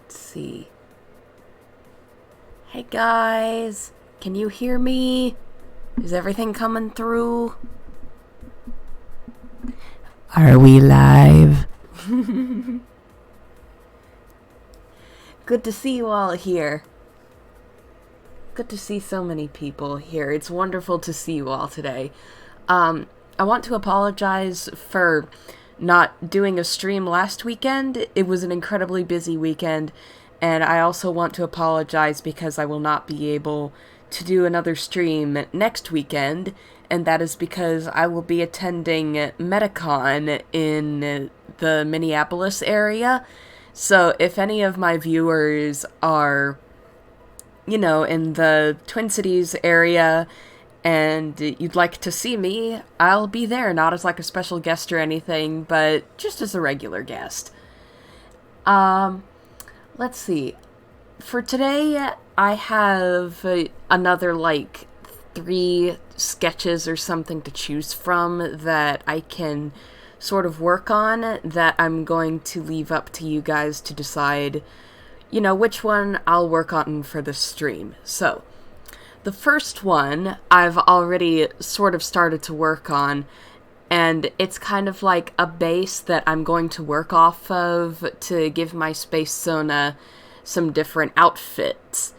Let's see. Hey guys, can you hear me? Is everything coming through? Are we live? Good to see you all here. Good to see so many people here. It's wonderful to see you all today. I want to apologize for not doing a stream last weekend. It was an incredibly busy weekend, and I also want to apologize because I will not be able to do another stream next weekend, and that is because I will be attending Metacon in the Minneapolis area. So if any of my viewers are, in the Twin Cities area and you'd like to see me, I'll be there, not as like a special guest or anything, but just as a regular guest. Let's see. For today, I have another 3 sketches or something to choose from that I can sort of work on that I'm going to leave up to you guys to decide, which one I'll work on for the stream. So, the first one I've already sort of started to work on, and it's kind of like a base that I'm going to work off of to give my Space Sona some different outfits.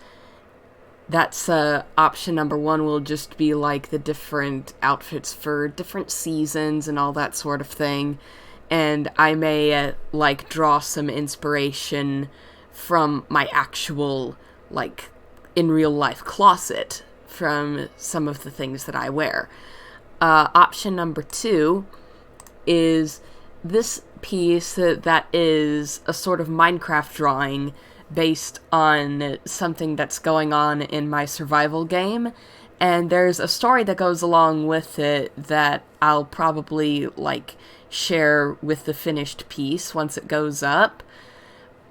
That's option number 1 will just be like the different outfits for different seasons and all that sort of thing. And I may draw some inspiration from my actual in real life closet from some of the things that I wear. Option number 2 is this piece that is a sort of Minecraft drawing based on something that's going on in my survival game, and there's a story that goes along with it that I'll probably share with the finished piece once it goes up.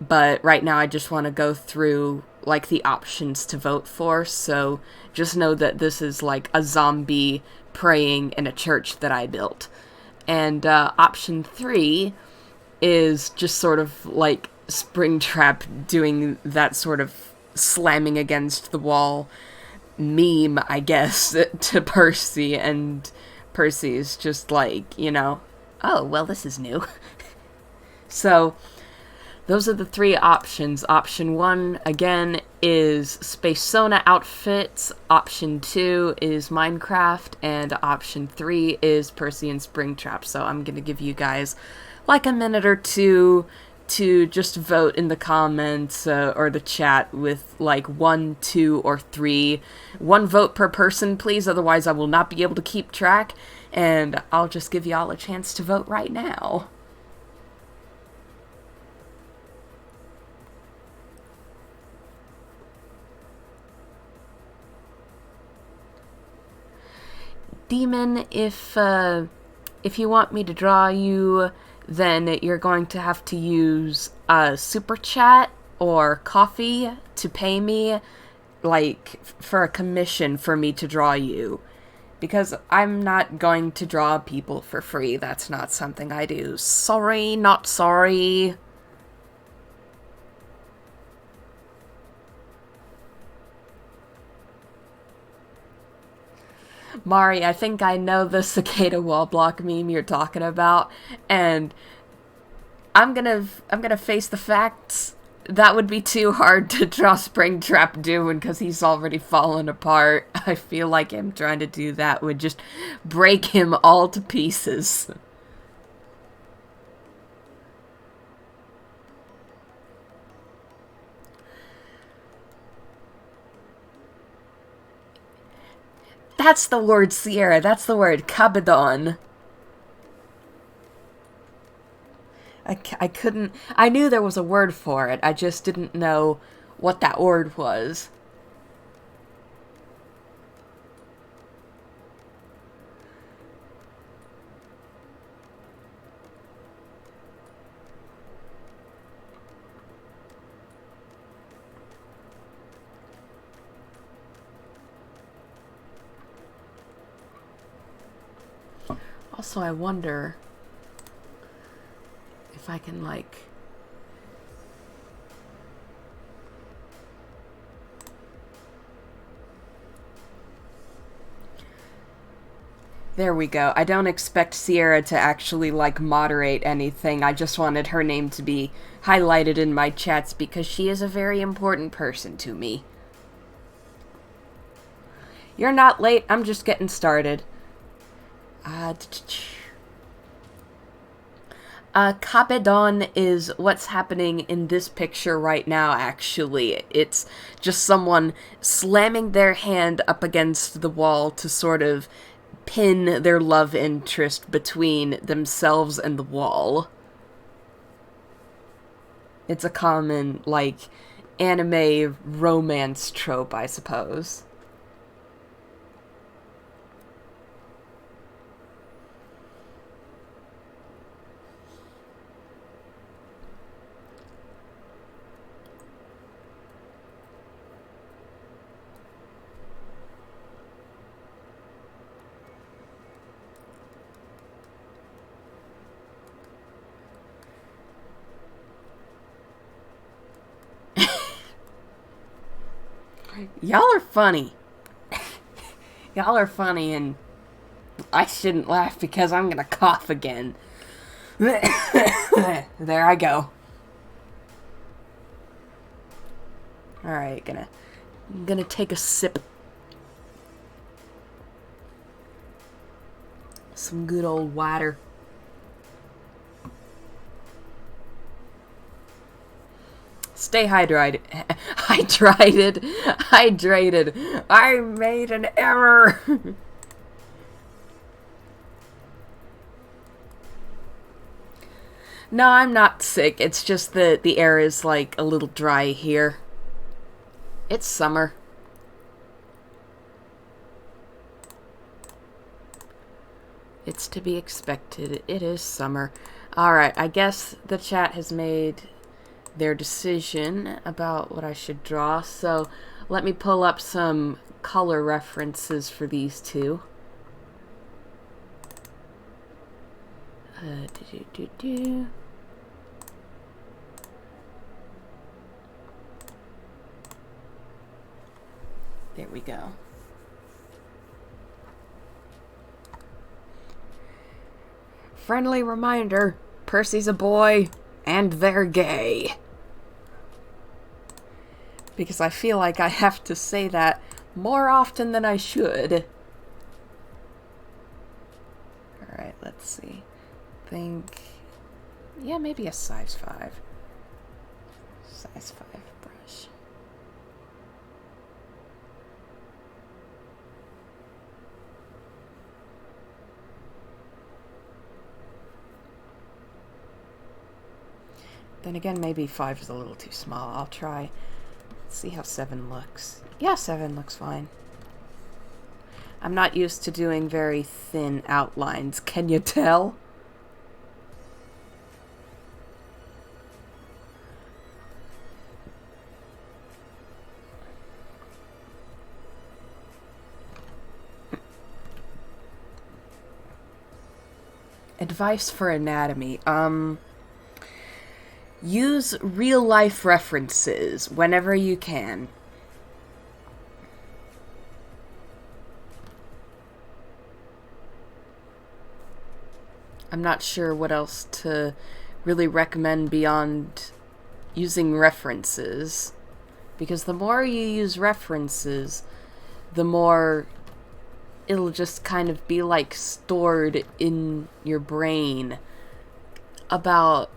But right now I just want to go through the options to vote for, so just know that this is a zombie praying in a church that I built. And option 3 is just sort of Springtrap doing that sort of slamming against the wall meme, I guess, to Percy, and Percy's just oh, well, this is new. So, those are the 3 options. Option 1, again, is Space Sona outfits. Option 2 is Minecraft. And option 3 is Percy and Springtrap. So I'm going to give you guys a minute or 2 to just vote in the comments or the chat with 1, 2, or 3. 1 vote per person, please. Otherwise, I will not be able to keep track. And I'll just give y'all a chance to vote right now. Demon, if you want me to draw you, then you're going to have to use super chat or coffee to pay me, for a commission for me to draw you. Because I'm not going to draw people for free. That's not something I do. Sorry, not sorry. Mari, I think I know the cicada wall block meme you're talking about, and I'm gonna face the facts. That would be too hard to draw Springtrap doing, because he's already fallen apart. I feel like him trying to do that would just break him all to pieces. That's the word, Sierra. That's the word, cabadon. I couldn't... I knew there was a word for it. I just didn't know what that word was. Also, I wonder if I can, There we go. I don't expect Sierra to actually, like, moderate anything. I just wanted her name to be highlighted in my chats because she is a very important person to me. You're not late. I'm just getting started. Capedon is what's happening in this picture right now, actually. It's just someone slamming their hand up against the wall to sort of pin their love interest between themselves and the wall. It's a common, like, anime romance trope, I suppose. Y'all are funny. Y'all are funny, and I shouldn't laugh because I'm gonna cough again. There I go. Alright, gonna take a sip. Some good old water. Stay hydrated. Hydrated. I made an error. No, I'm not sick. It's just that the air is, like, a little dry here. It's summer. It's to be expected. It is summer. Alright, I guess the chat has made their decision about what I should draw, so let me pull up some color references for these two. There we go. Friendly reminder, Percy's a boy, and they're gay. Because I feel like I have to say that more often than I should. Alright, let's see. Yeah, maybe a size 5. Size 5 brush. Then again, maybe 5 is a little too small. I'll try. Let's see how 7 looks. Yeah, 7 looks fine. I'm not used to doing very thin outlines. Can you tell? Advice for anatomy. Use real-life references whenever you can. I'm not sure what else to really recommend beyond using references. Because the more you use references, the more it'll just kind of be like stored in your brain about,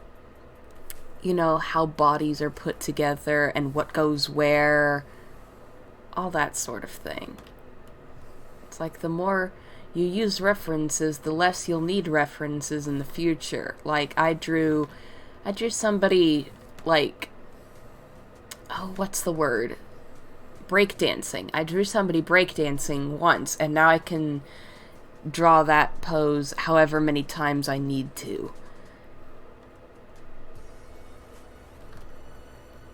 you know, how bodies are put together and what goes where, all that sort of thing. It's like the more you use references, the less you'll need references in the future. Like, I drew somebody, like, oh, what's the word? Breakdancing. I drew somebody breakdancing once, and now I can draw that pose however many times I need to.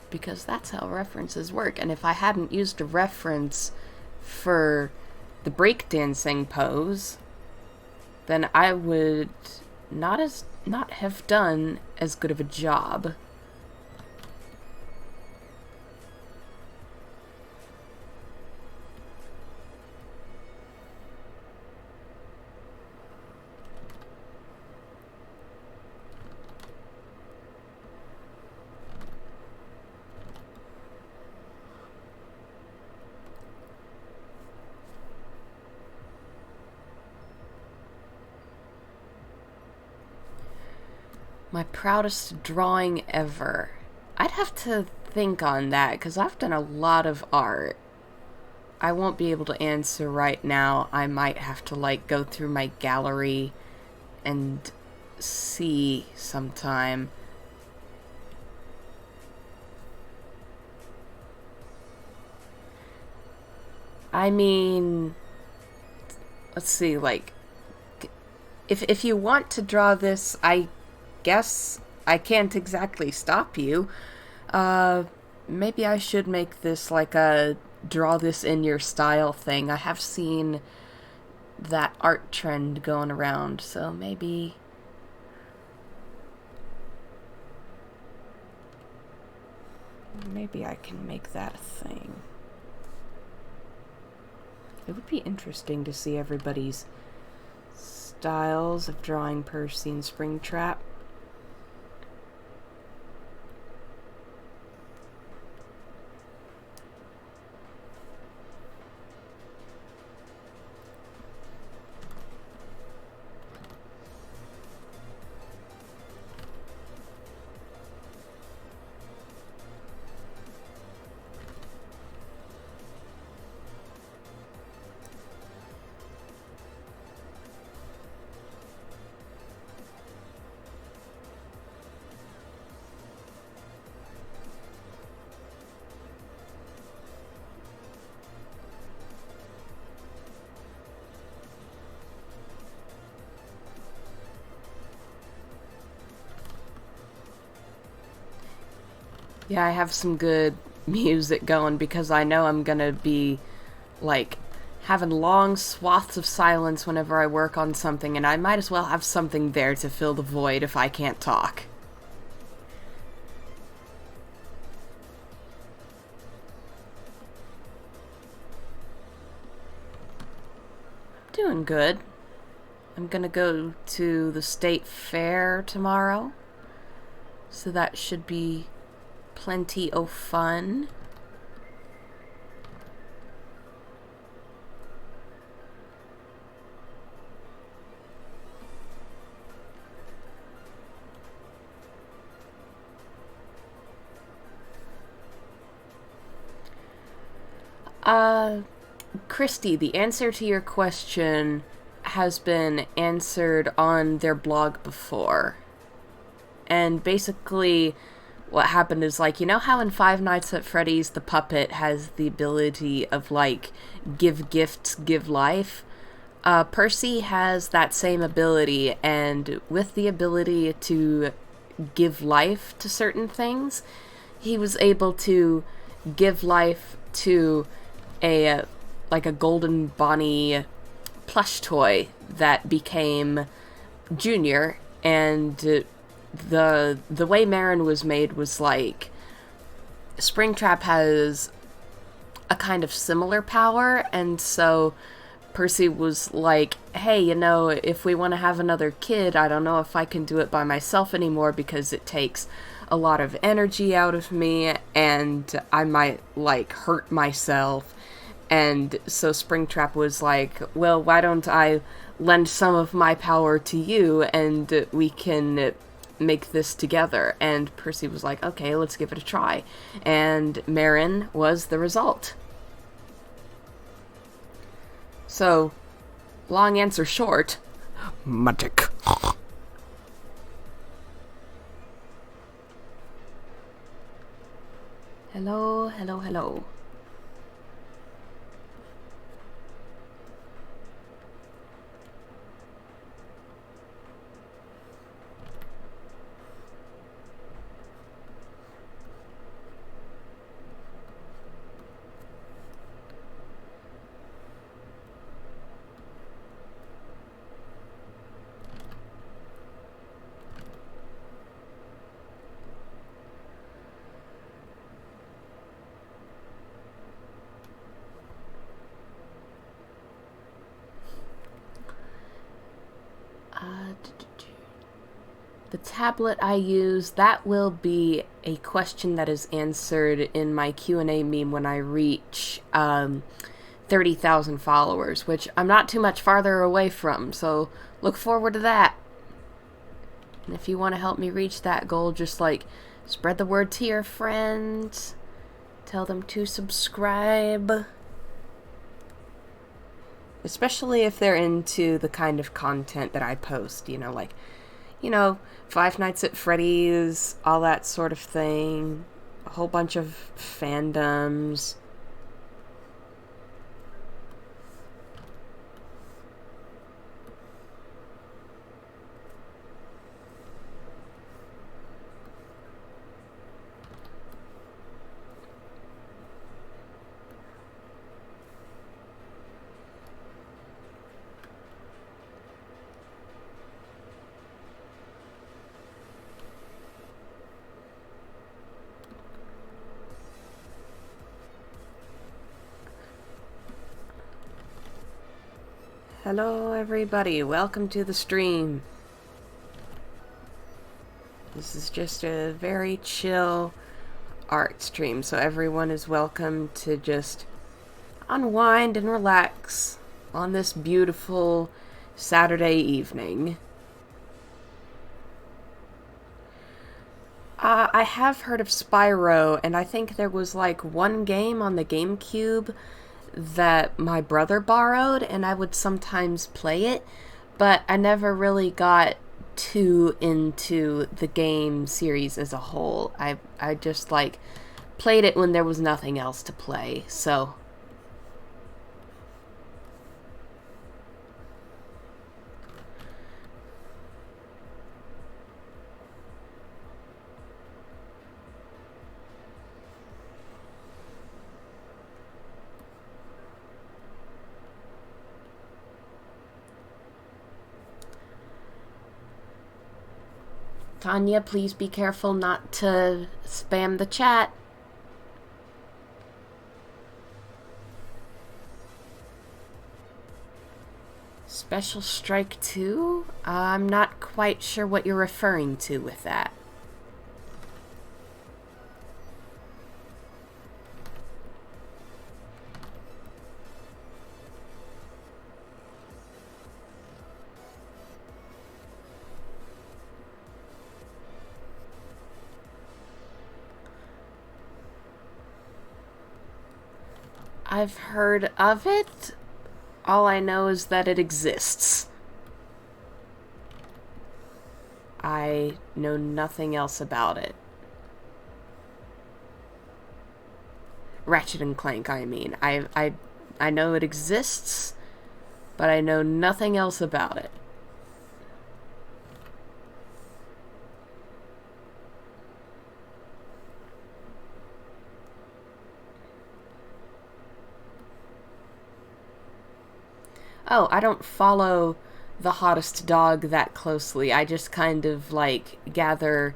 Because that's how references work. And if I hadn't used a reference for the breakdancing pose, then I would not have done as good of a job. My proudest drawing ever. I'd have to think on that, because I've done a lot of art. I won't be able to answer right now. I might have to, like, go through my gallery and see sometime. I mean, let's see, like, if you want to draw this, I guess I can't exactly stop you. Maybe I should make this like a draw this in your style thing. I have seen that art trend going around, so maybe I can make that a thing. It would be interesting to see everybody's styles of drawing Percy and Springtrap. Yeah, I have some good music going because I know I'm gonna be, like, having long swaths of silence whenever I work on something, and I might as well have something there to fill the void if I can't talk. Doing good. I'm gonna go to the state fair tomorrow, so that should be plenty of fun. Christy, the answer to your question has been answered on their blog before. And basically, what happened is, like, you know how in Five Nights at Freddy's the puppet has the ability of, like, give gifts, give life? Percy has that same ability, and with the ability to give life to certain things, he was able to give life to a Golden Bonnie plush toy that became Junior, and the way Marin was made was like Springtrap has a kind of similar power, and so Percy was like, hey, you know, if we want to have another kid, I don't know if I can do it by myself anymore because it takes a lot of energy out of me and I might, like, hurt myself. And so Springtrap was like, well, why don't I lend some of my power to you and we can make this together? And Percy was like, okay, let's give it a try. And Marin was the result. So, long answer short, magic. Hello, hello, hello. The tablet I use, that will be a question that is answered in my Q&A meme when I reach 30,000 followers, which I'm not too much farther away from, so look forward to that. And if you want to help me reach that goal, just like spread the word to your friends, tell them to subscribe. Especially if they're into the kind of content that I post, like, Five Nights at Freddy's, all that sort of thing. A whole bunch of fandoms. Hello everybody, welcome to the stream. This is just a very chill art stream, so everyone is welcome to just unwind and relax on this beautiful Saturday evening. I have heard of Spyro, and I think there was like one game on the GameCube that my brother borrowed, and I would sometimes play it, but I never really got too into the game series as a whole. I just like played it when there was nothing else to play, so. Tanya, please be careful not to spam the chat. Special Strike 2? I'm not quite sure what you're referring to with that. I've heard of it. All I know is that it exists. I know nothing else about it. Ratchet and Clank, I mean. I know it exists, but I know nothing else about it. Oh, I don't follow the hottest dog that closely. I just kind of, like, gather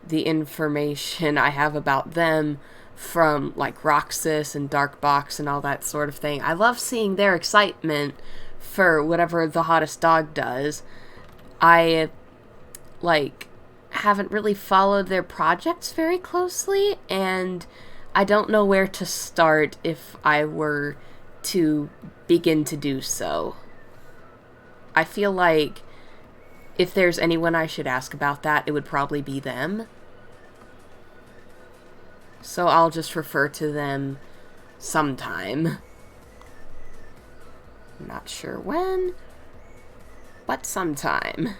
the information I have about them from, like, Roxas and Darkbox and all that sort of thing. I love seeing their excitement for whatever the hottest dog does. I, like, haven't really followed their projects very closely, and I don't know where to start if I were to begin to do so. I feel like if there's anyone I should ask about that, it would probably be them. So I'll just refer to them sometime. Not sure when, but sometime.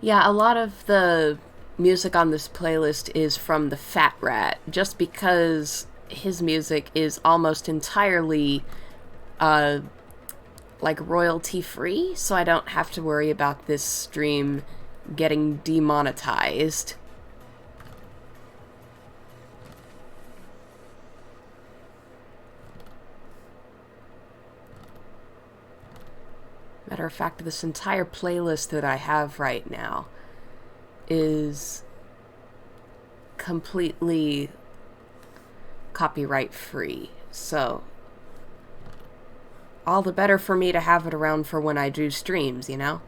Yeah, a lot of the music on this playlist is from the Fat Rat, just because his music is almost entirely, like, royalty-free, so I don't have to worry about this stream getting demonetized. Matter matter of fact, this entire playlist that I have right now is completely copyright free. So, all the better for me to have it around for when I do streams, you know?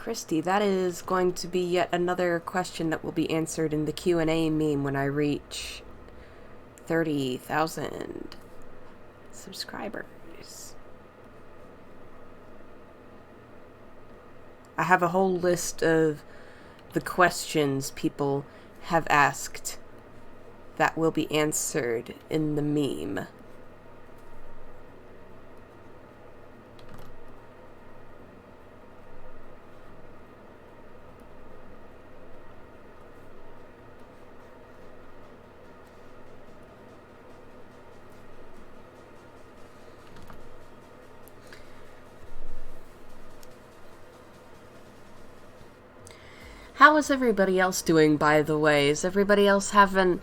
Christy, that is going to be yet another question that will be answered in the Q&A meme when I reach 30,000 subscribers. I have a whole list of the questions people have asked that will be answered in the meme. How is everybody else doing, by the way? Is everybody else having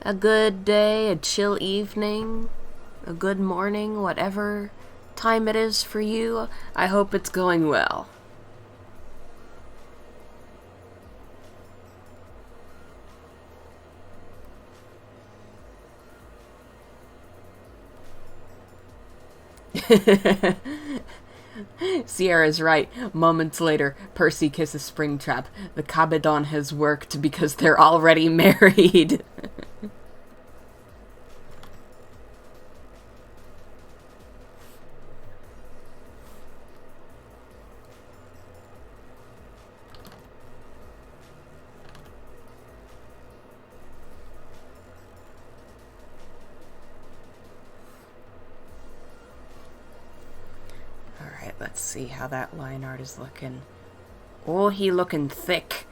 a good day, a chill evening, a good morning, whatever time it is for you? I hope it's going well. Sierra's right. Moments later, Percy kisses Springtrap. The Cabedon has worked because they're already married. Let's see how that line art is looking. Oh, he looking thick.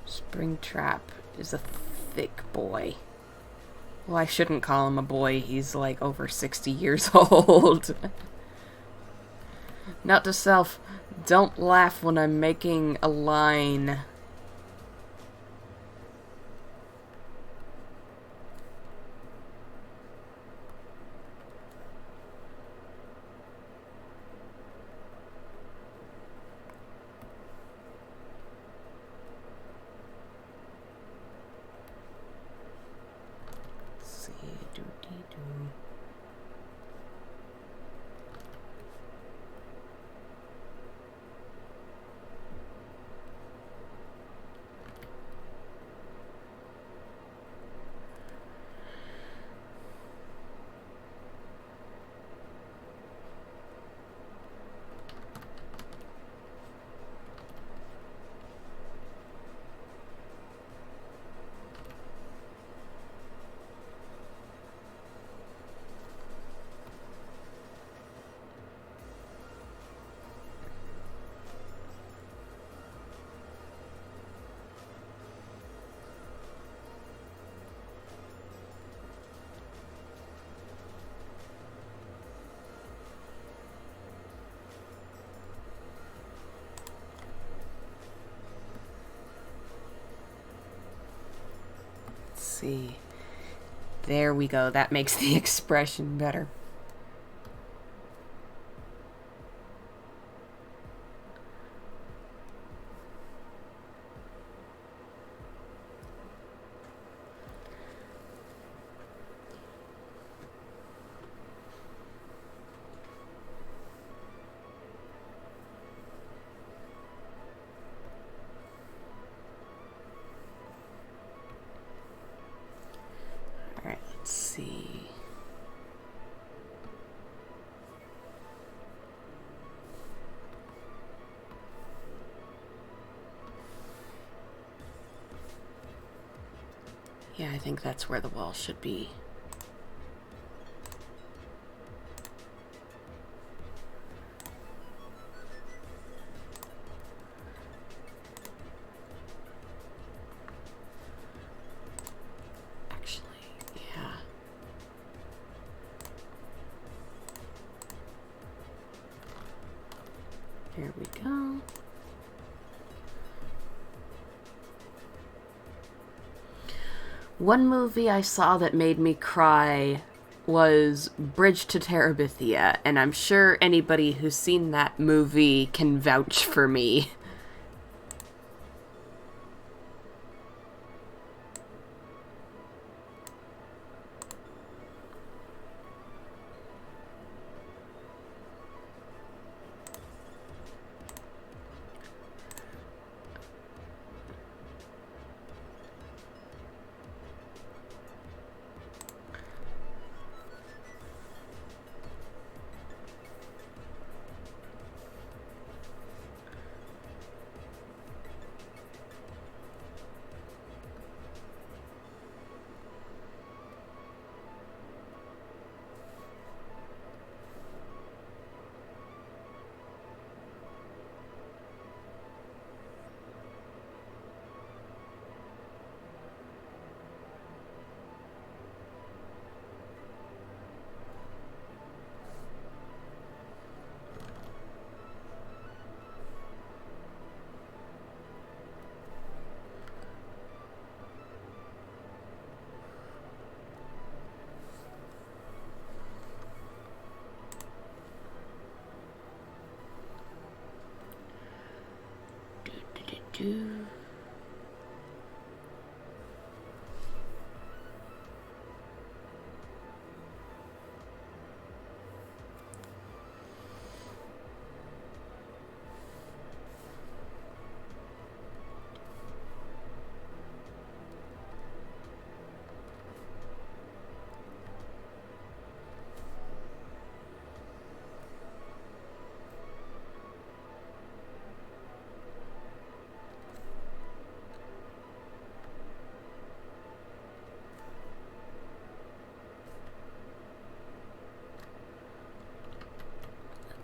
Springtrap is a thick boy. Well, I shouldn't call him a boy. He's like over 60 years old. Note to self, don't laugh when I'm making a line. see. There we go. That makes the expression better. Alright, let's see. Yeah, I think that's where the wall should be. Actually, yeah. Here we go. One movie I saw that made me cry was Bridge to Terabithia, and I'm sure anybody who's seen that movie can vouch for me. Do.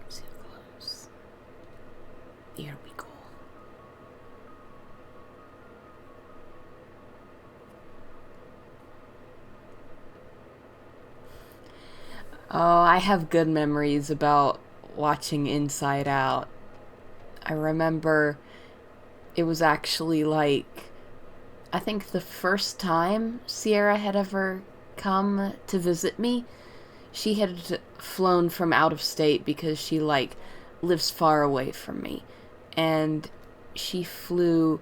See it close. Here we go. Oh, I have good memories about watching Inside Out. I remember it was actually like, I think the first time Sierra had ever come to visit me. She had flown from out of state because she, like, lives far away from me. And she flew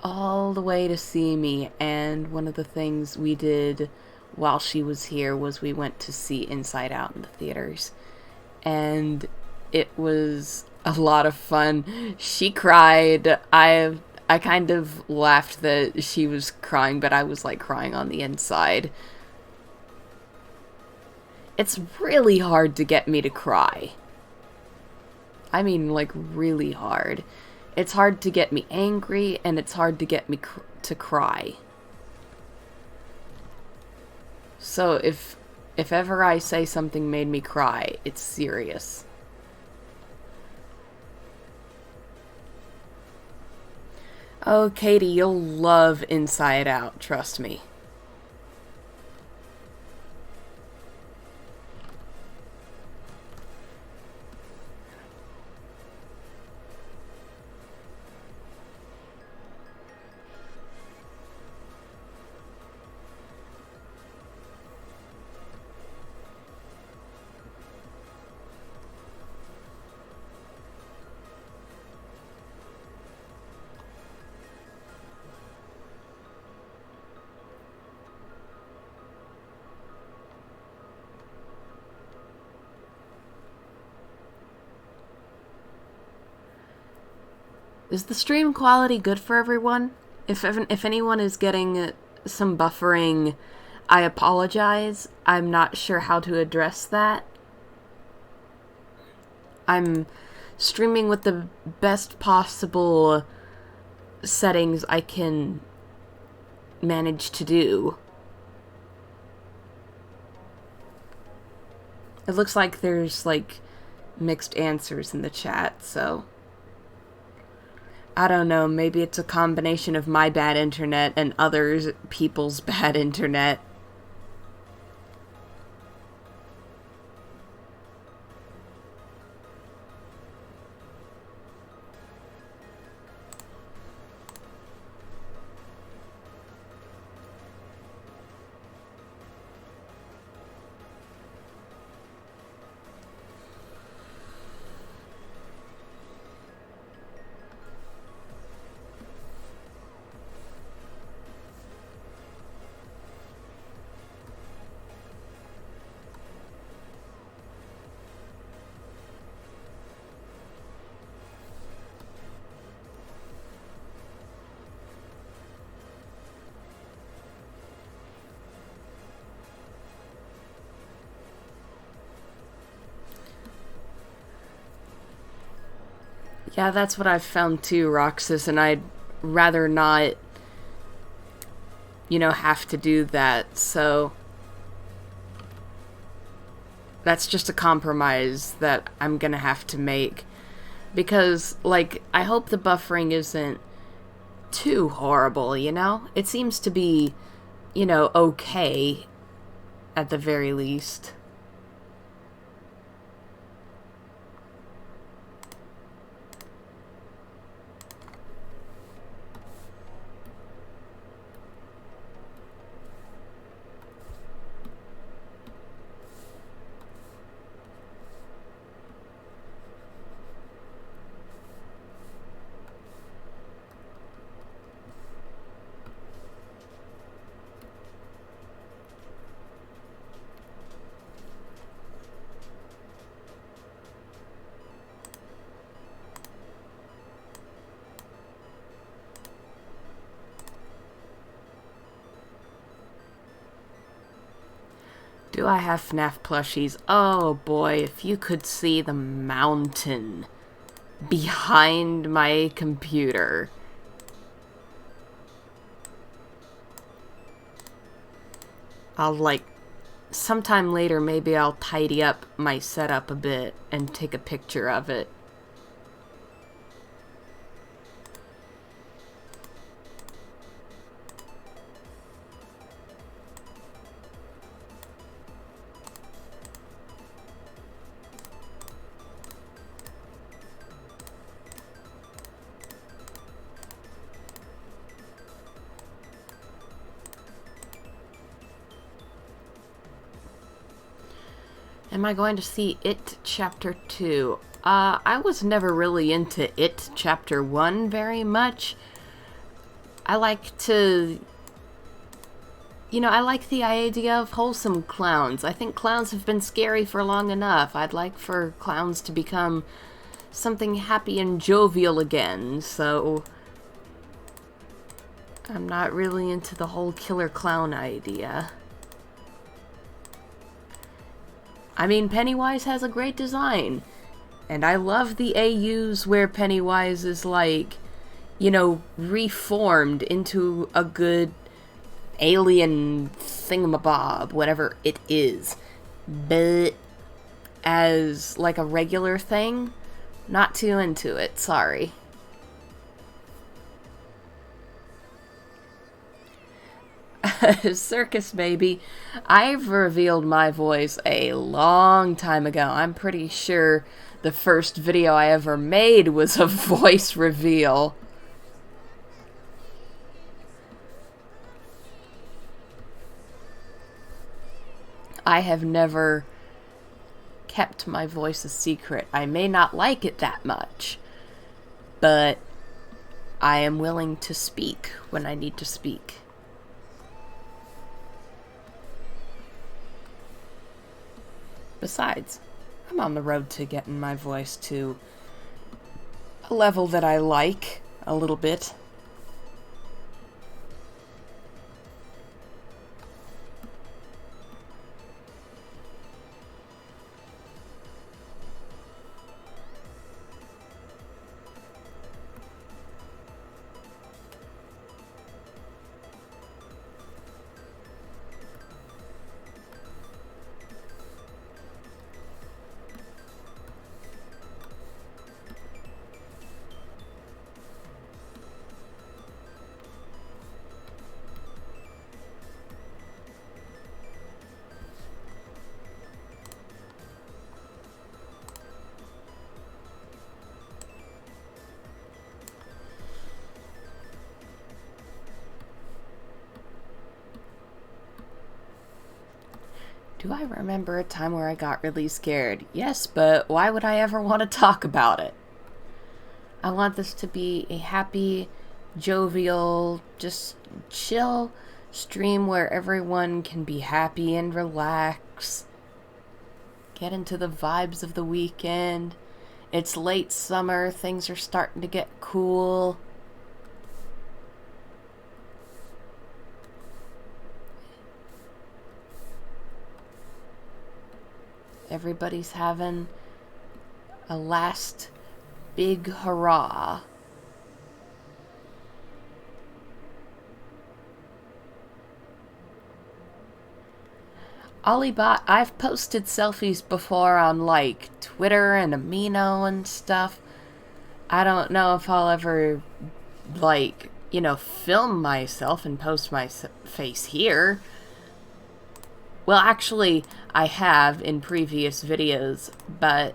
all the way to see me, and one of the things we did while she was here was we went to see Inside Out in the theaters. And it was a lot of fun. She cried. I kind of laughed that she was crying, but I was, like, crying on the inside. It's really hard to get me to cry. I mean, like, really hard. It's hard to get me angry, and it's hard to get me to cry. So if ever I say something made me cry, it's serious. Oh, Katie, you'll love Inside Out, trust me. Is the stream quality good for everyone? If anyone is getting some buffering, I apologize. I'm not sure how to address that. I'm streaming with the best possible settings I can manage to do. It looks like there's, like, mixed answers in the chat, so I don't know, maybe it's a combination of my bad internet and other people's bad internet. Yeah, that's what I've found too, Roxas, and I'd rather not, you know, have to do that, so that's just a compromise that I'm gonna have to make. Because, like, I hope the buffering isn't too horrible, you know? It seems to be, you know, okay, at the very least. Do I have FNAF plushies? Oh boy, if you could see the mountain behind my computer. I'll, like, sometime later maybe I'll tidy up my setup a bit and take a picture of it. Am I going to see It Chapter 2? I was never really into It Chapter 1 very much. I like to... You know, I like the idea of wholesome clowns. I think clowns have been scary for long enough. I'd like for clowns to become something happy and jovial again, so... I'm not really into the whole killer clown idea. I mean, Pennywise has a great design. And I love the AUs where Pennywise is, like, you know, reformed into a good alien thingamabob, whatever it is. But as, like, a regular thing, not too into it, sorry. Circus baby. I've revealed my voice a long time ago. I'm pretty sure the first video I ever made was a voice reveal. I have never kept my voice a secret. I may not like it that much, but I am willing to speak when I need to speak. Besides, I'm on the road to getting my voice to a level that I like a little bit. Do I remember a time where I got really scared? Yes, but why would I ever want to talk about it? I want this to be a happy, jovial, just chill stream where everyone can be happy and relax. Get into the vibes of the weekend. It's late summer, things are starting to get cool. Everybody's having a last big hurrah. Olliebot, I've posted selfies before on like Twitter and Amino and stuff. I don't know if I'll ever like, film myself and post my face here. Well, actually, I have in previous videos, but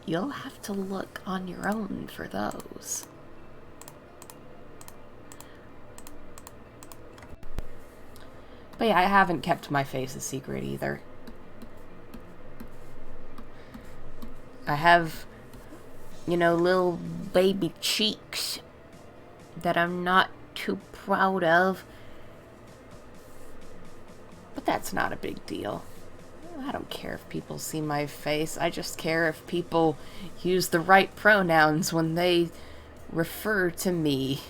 you'll have to look on your own for those. But yeah, I haven't kept my face a secret either. I have, little baby cheeks that I'm not too proud of. But that's not a big deal. I don't care if people see my face. I just care if people use the right pronouns when they refer to me.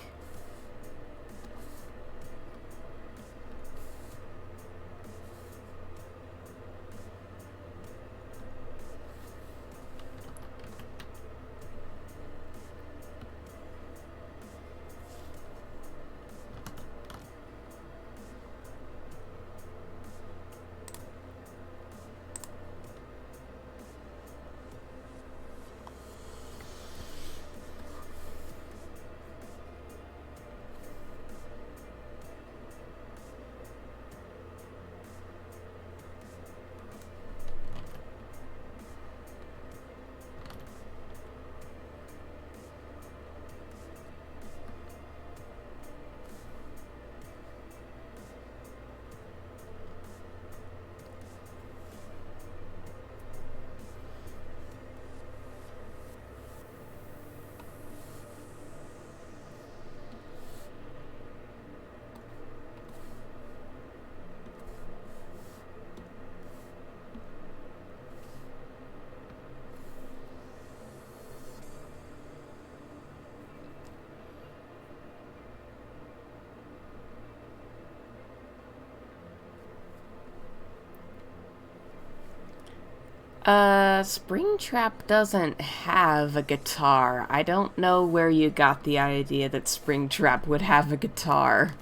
Springtrap doesn't have a guitar. I don't know where you got the idea that Springtrap would have a guitar.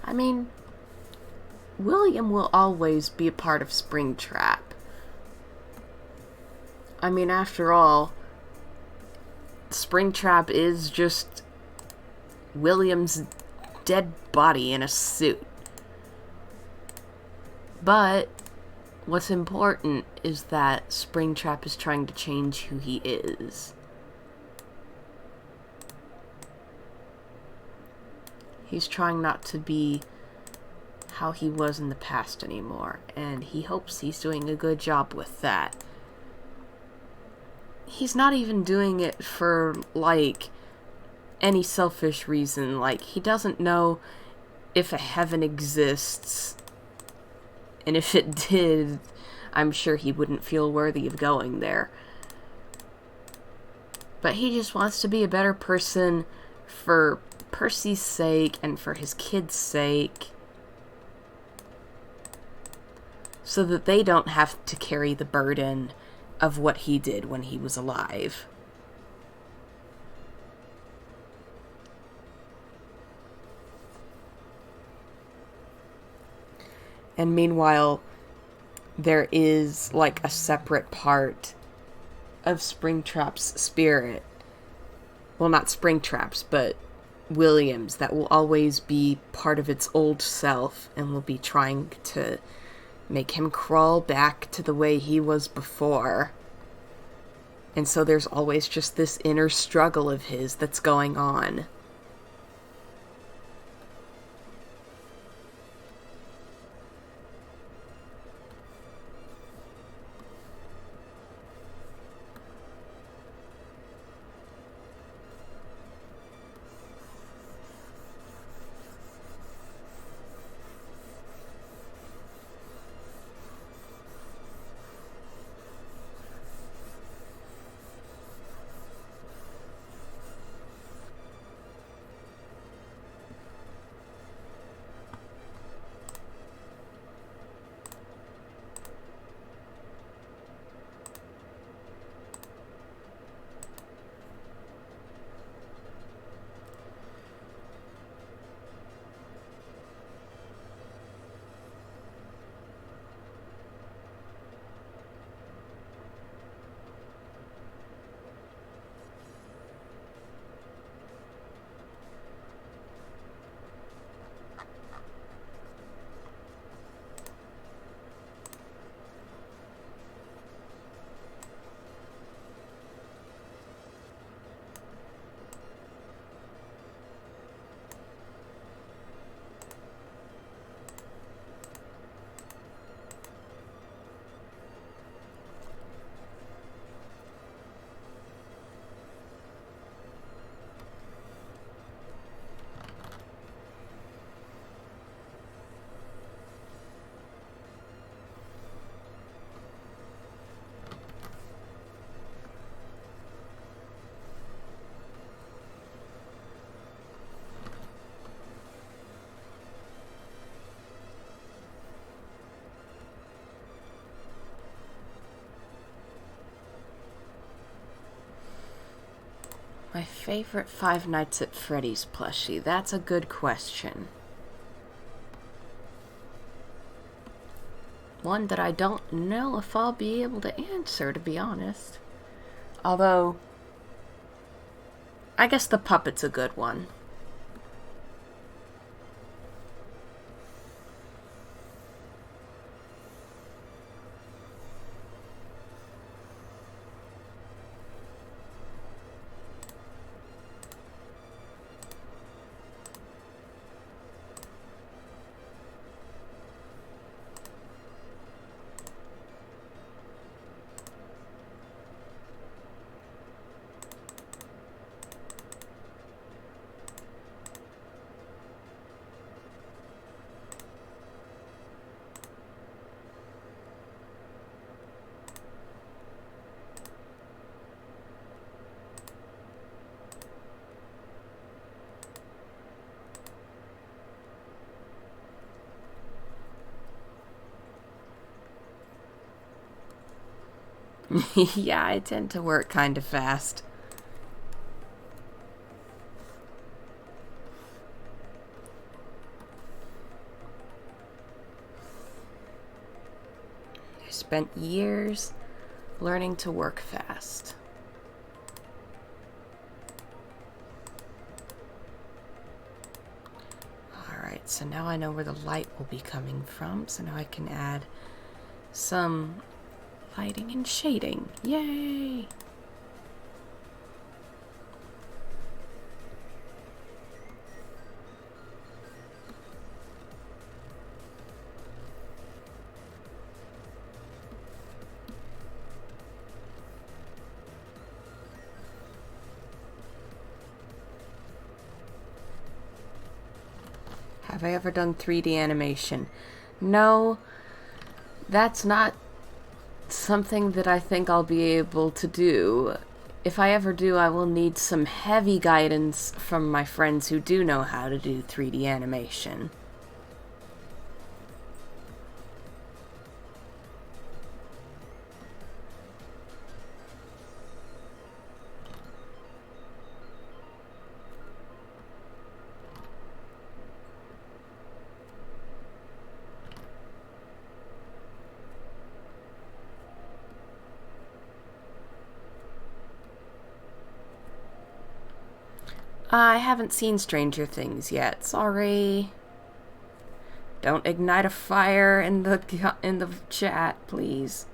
I mean, William will always be a part of Springtrap. I mean, after all, Springtrap is just William's dead body in a suit. But what's important is that Springtrap is trying to change who he is. He's trying not to be how he was in the past anymore, and he hopes he's doing a good job with that. He's not even doing it for, like, any selfish reason. Like, he doesn't know if a heaven exists, and if it did, I'm sure he wouldn't feel worthy of going there. But he just wants to be a better person for Percy's sake and for his kids' sake, so that they don't have to carry the burden of what he did when he was alive. And meanwhile, there is, like, a separate part of Springtrap's spirit. Well, not Springtrap's, but William's, that will always be part of its old self and will be trying to make him crawl back to the way he was before. And so there's always just this inner struggle of his that's going on. My favorite Five Nights at Freddy's plushie. That's a good question. One that I don't know if I'll be able to answer, to be honest. Although, I guess the puppet's a good one. Yeah, I tend to work kind of fast. spent years learning to work fast. Alright, so now I know where the light will be coming from, so now I can add some lighting and shading. Yay! Have I ever done 3D animation? No, that's not something that I think I'll be able to do. If I ever do, I will need some heavy guidance from my friends who do know how to do 3D animation. I haven't seen Stranger Things yet. Sorry. Don't ignite a fire in the chat, please.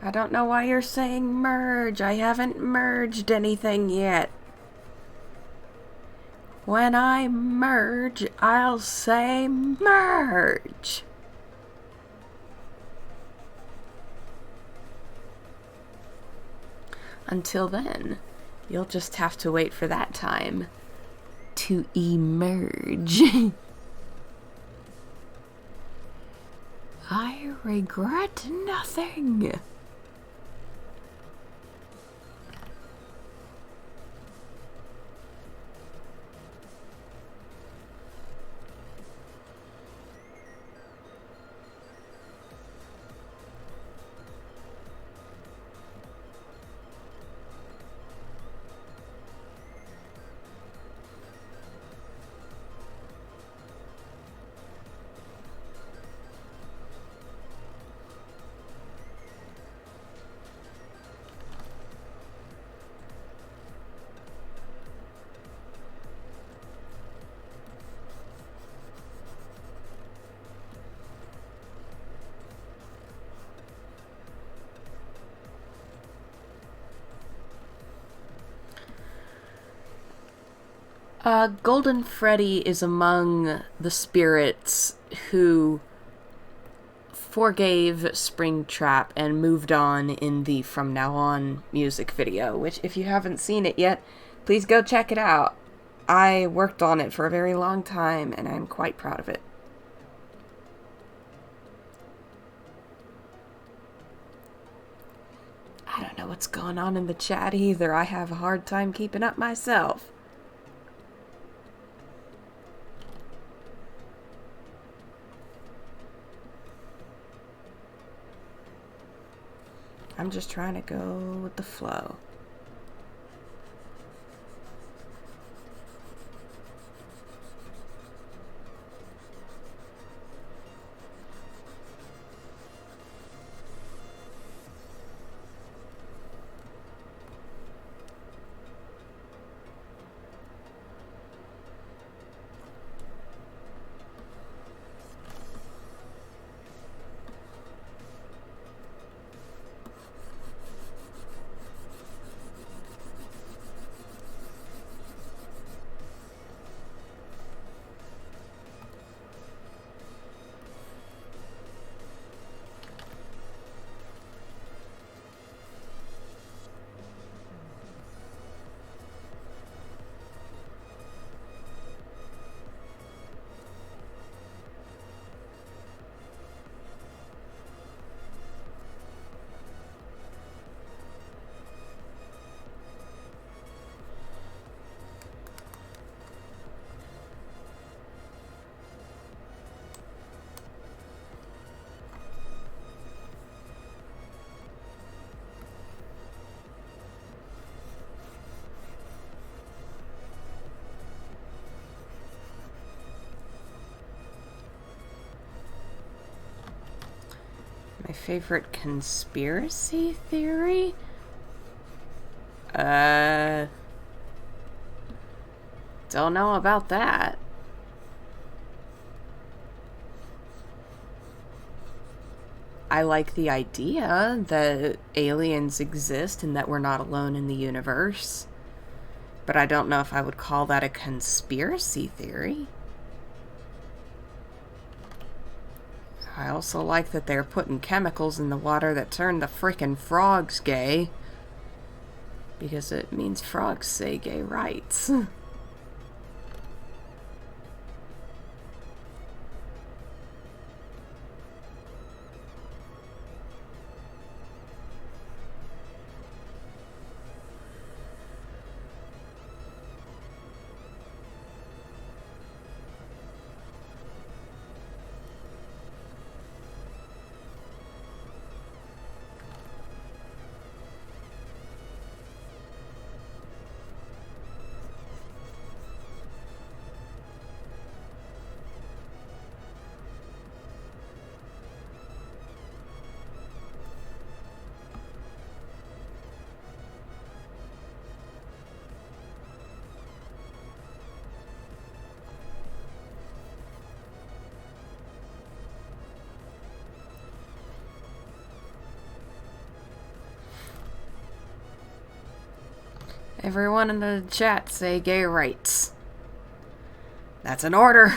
I don't know why you're saying merge. I haven't merged anything yet. When I merge, I'll say merge. Until then, you'll just have to wait for that time to emerge. I regret nothing. Golden Freddy is among the spirits who forgave Springtrap and moved on in the From Now On music video, which, if you haven't seen it yet, please go check it out. I worked on it for a very long time, and I'm quite proud of it. I don't know what's going on in the chat either. I have a hard time keeping up myself. I'm just trying to go with the flow. favorite conspiracy theory? Don't know about that. I like the idea that aliens exist and that we're not alone in the universe. But I don't know if I would call that a conspiracy theory. I also like that they're putting chemicals in the water that turn the frickin' frogs gay. Because it means frogs say gay rights. Everyone in the chat say gay rights. That's an order.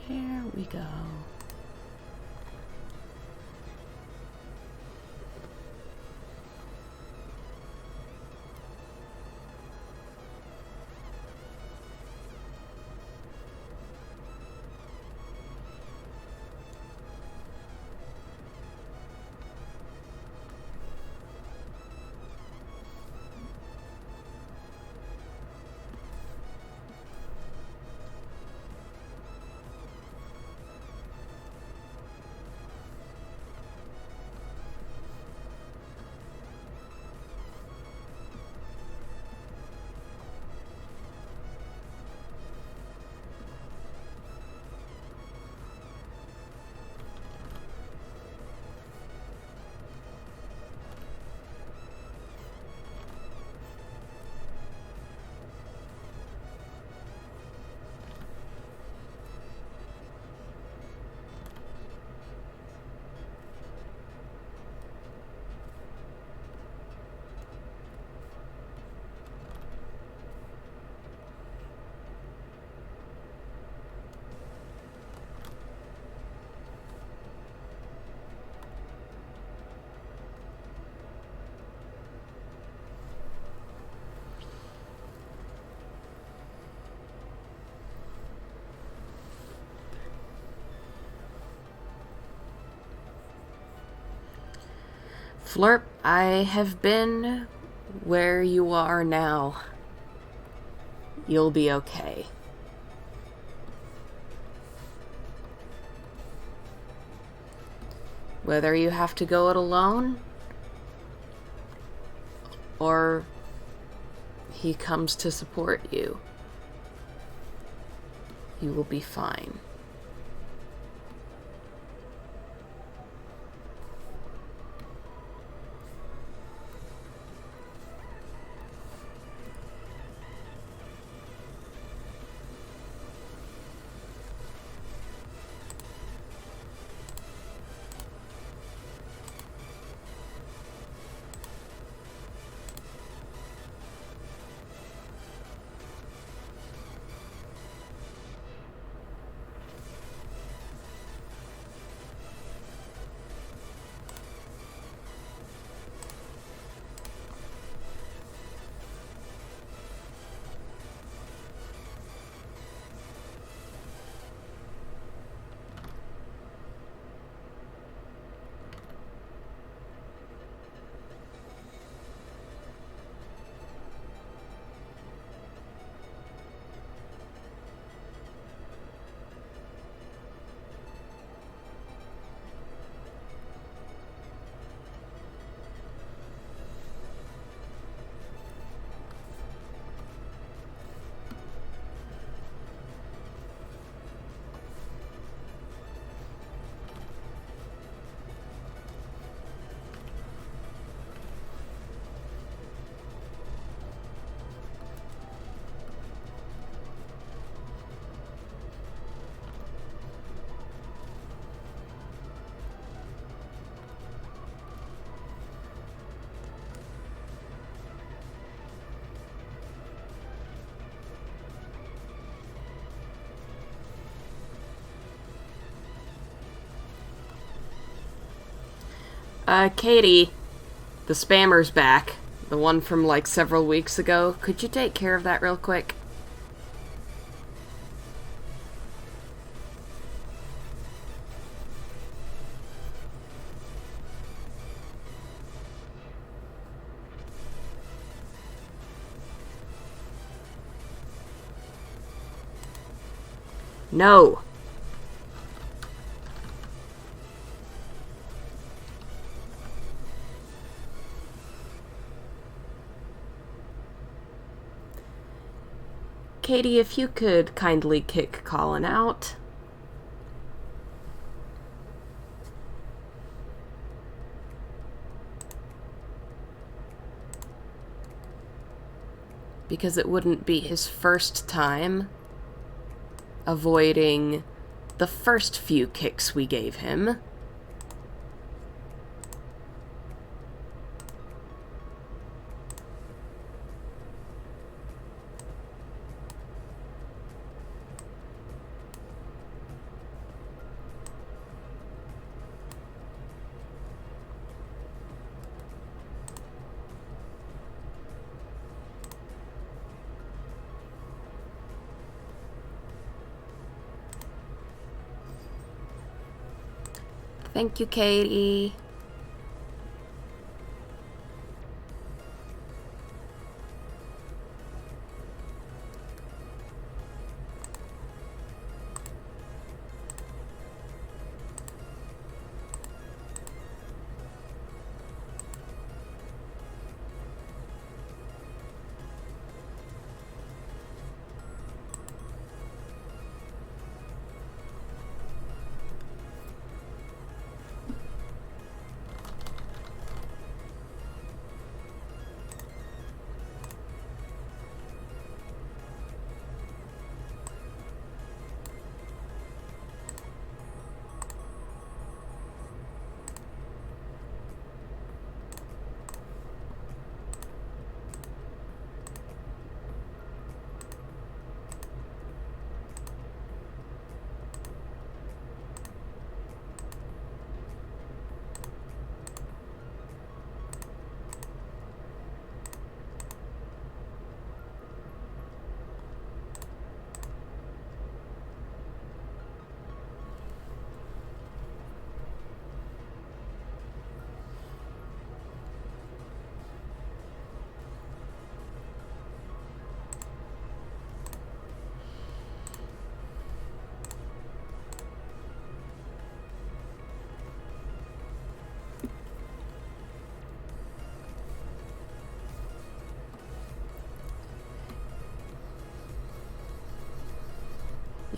Here we go. Flirp, I have been where you are now. You'll be okay. Whether you have to go it alone, or he comes to support you, you will be fine. Katie, the spammer's back. The one from, like, several weeks ago. Could you take care of that real quick? No. Katie, if you could kindly kick Colin out. Because it wouldn't be his first time avoiding the first few kicks we gave him. Thank you, Katie.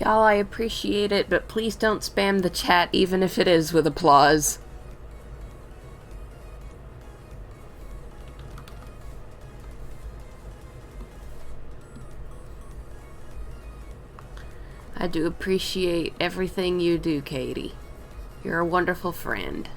Y'all, I appreciate it, but please don't spam the chat, even if it is with applause. I do appreciate everything you do, Katie. You're a wonderful friend.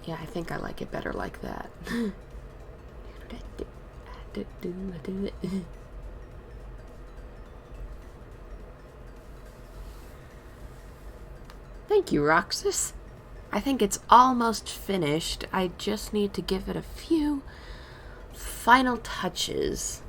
Yeah, I think I like it better like that. Thank you, Roxas. I think it's almost finished. I just need to give it a few final touches.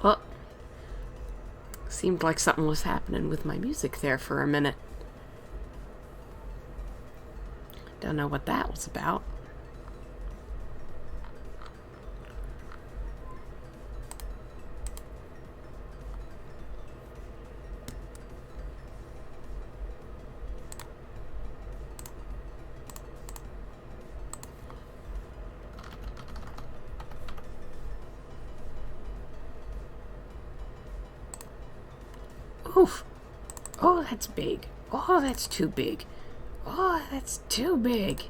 Well, seemed like something was happening with my music there for a minute. Don't know what that was about. Oof. Oh, that's big. Oh, that's too big. Oh, that's too big.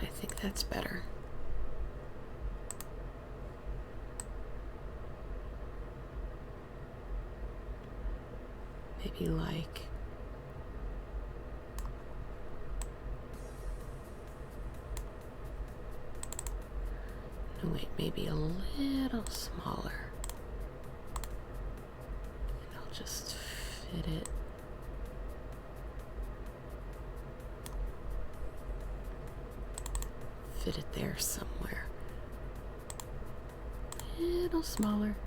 I think that's better. Maybe like... No, wait, maybe a little smaller. And I'll just fit it. Fit it there somewhere. A little smaller.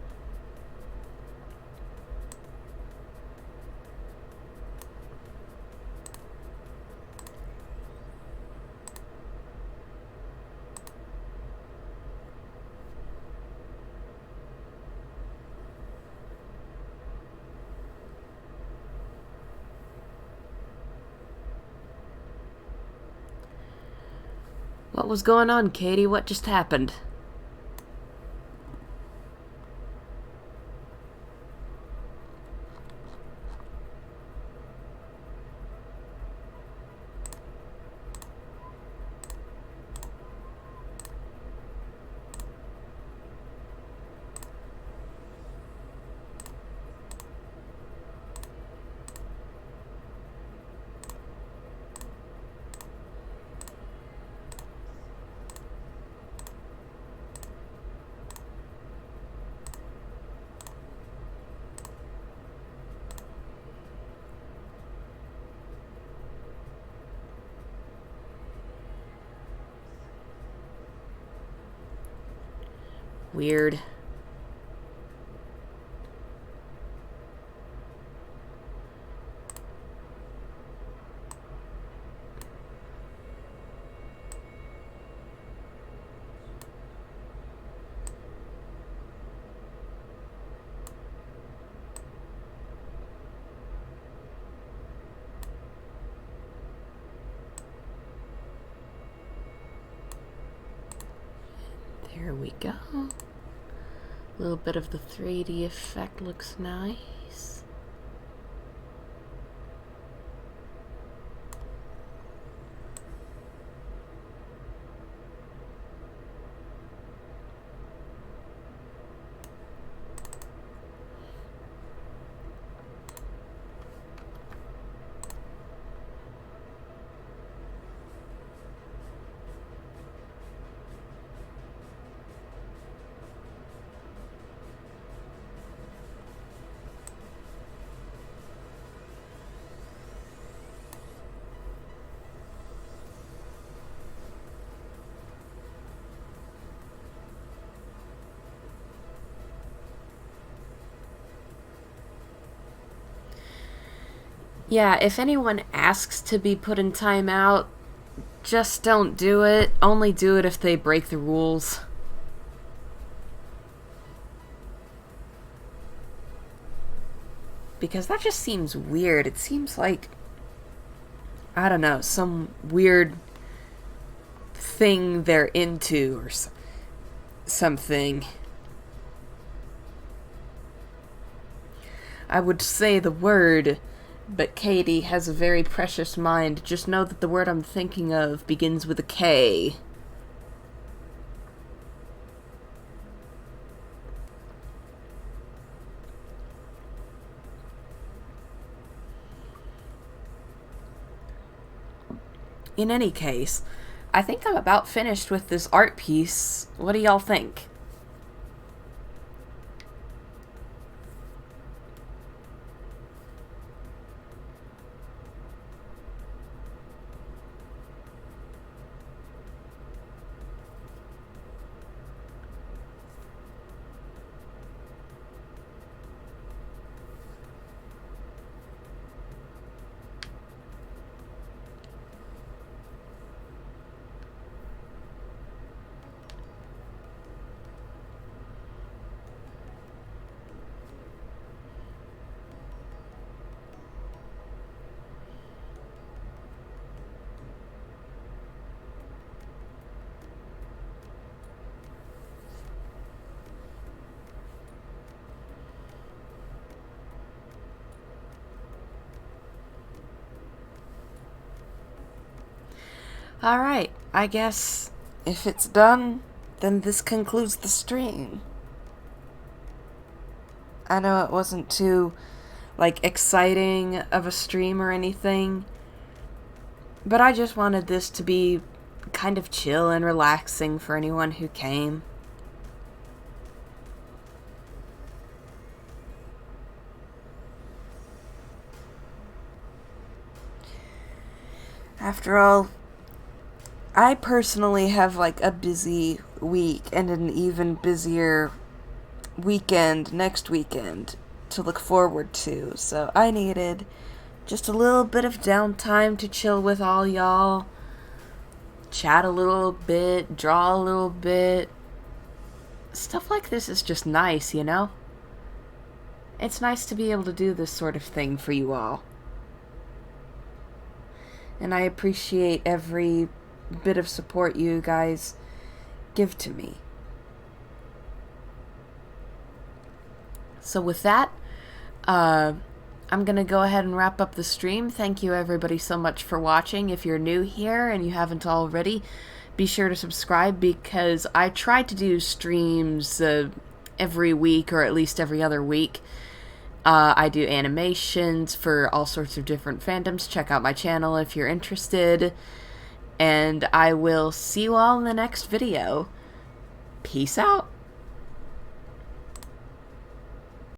What was going on, Katie? What just happened? Weird. Here we go. A little bit of the 3D effect looks nice. Yeah, if anyone asks to be put in timeout, just don't do it. Only do it if they break the rules. Because that just seems weird. It seems like, I don't know, some weird thing they're into or something. I would say the word, but Katie has a very precious mind. Just know that the word I'm thinking of begins with a K. In any case, I think I'm about finished with this art piece. What do y'all think? Alright, I guess if it's done, then this concludes the stream. I know it wasn't too, exciting of a stream or anything, but I just wanted this to be kind of chill and relaxing for anyone who came. After all, I personally have a busy week and an even busier weekend next weekend to look forward to, so I needed just a little bit of downtime to chill with all y'all, chat a little bit, draw a little bit. Stuff like this is just nice, you know? It's nice to be able to do this sort of thing for you all. And I appreciate every bit of support you guys give to me. So with that, I'm gonna go ahead and wrap up the stream. Thank you everybody so much for watching. If you're new here and you haven't already, be sure to subscribe, because I try to do streams every week, or at least every other week. I do animations for all sorts of different fandoms. Check out my channel if you're interested. And I will see you all in the next video. Peace out.